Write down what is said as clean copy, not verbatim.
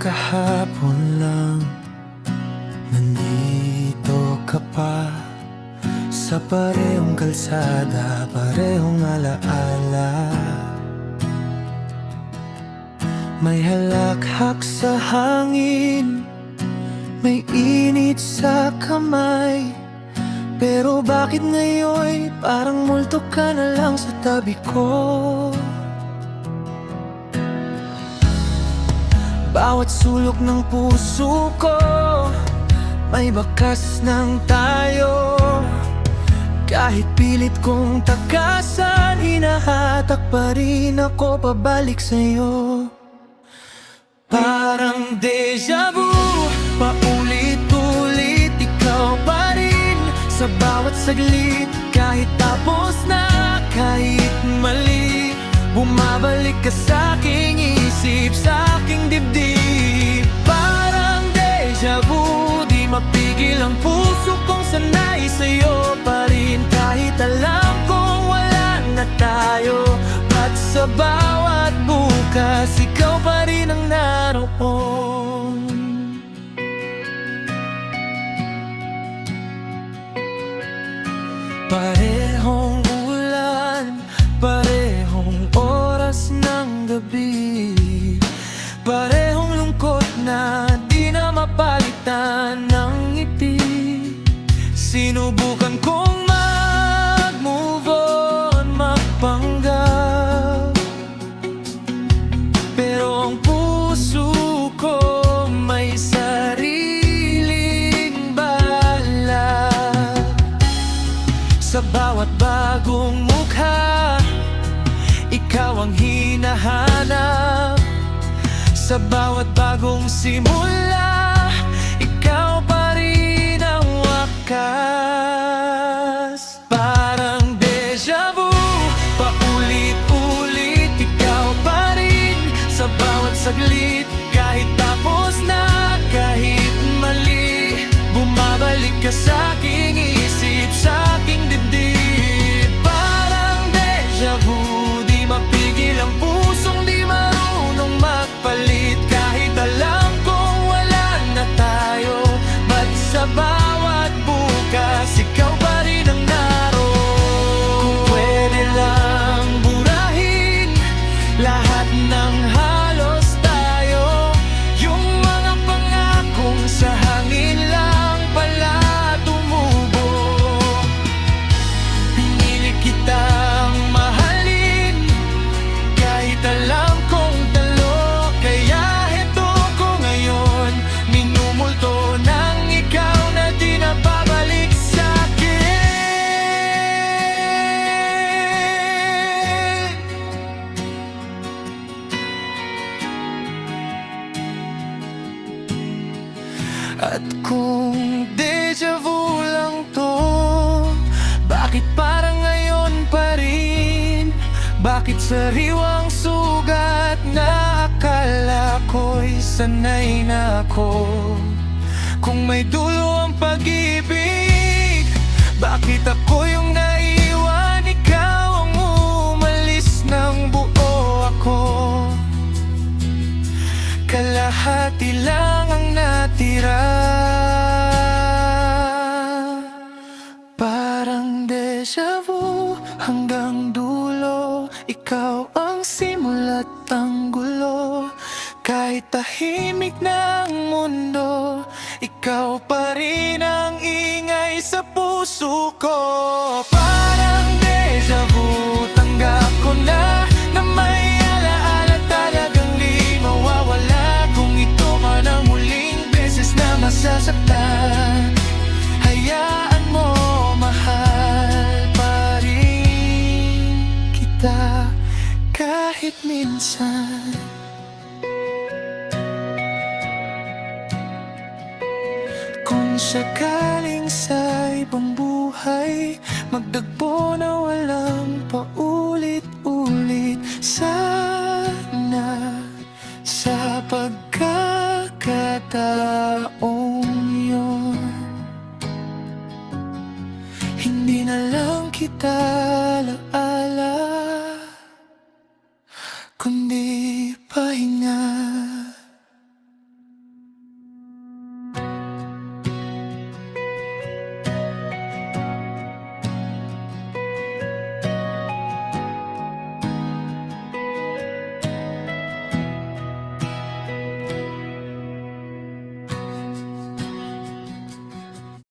kahapon lang, nandito ka pa. Sa parehong kalsada, parehong alaala. May halakhak sa hangin, may init sa kamay. Pero bakit ngayon parang multo ka na lang sa tabi ko? Bawat sulok ng puso ko may bakas ng tayo. Kahit pilit kong takasan, hinahatak pa rin ako pabalik sa'yo. Parang deja vu, paulit-ulit ikaw pa rin. Sa bawat saglit, kahit tapos na, kahit mali, bumabalik ka sa'king isip, sa'king dibdib. Parang deja vu, di mapigil ang puso kong sanay sa'yo pa rin. Kahit alam kong wala na tayo, at sa bawat bukas, ikaw pa rin ang naroon. Parehong ulan, parehong oras ng gabi, parehong lungkot na di na mapalitan ng ngiti. Sinubukan kong mag-move on, magpanggap, pero ang puso ko may sariling balak. Sa bawat bagong mukha, ikaw ang hinahanap. Sa bawat bagong simula, ikaw pa rin ang wakas. Parang deja vu, paulit-ulit ikaw pa rin. Sa bawat saglit, kahit tapos na, kahit mali, bumabalik ka sa'king isip, sa'king dibdib. Parang deja vu, di mapigil ang pusong di marunong magpalit. Kahit alam kong wala na tayo, ba't sa bawat bukas, ikaw pa rin ang naroon. Kung pwede lang burahin lahat ng halos tayo, yung mga pangakong sa hangin lang pala tumubo. Pinilit kitang mahalin, kahit alam kong talo. Kaya heto ko ngayon, minumulto ng ikaw na di na babalik sa'kin. At kung deja vu lang to, bakit parang ngayon pa rin? Bakit sariwang sugat na akala ko'y sanay na ako? Kung may dulo ang pag-ibig, bakit ako yung naiwan? Ikaw ang umalis ng buo ako. Kalahati lang ang natira. Parang deja vu hanggang dulo, ikaw ang simula't ang gulo. Kahit tahimik na ang mundo, ikaw pa rin ang ingay sa puso ko. Parang deja vu, tanggap ko na may alaala talagang di mawawala. Kung ito man ang huling beses na masasaktan, hayaan mo, mahal pa rin kita kahit minsan. Kung sakaling sa ibang buhay magdagpo na walang paulit-ulit, sana sa pagkakataong yun, hindi na lang kita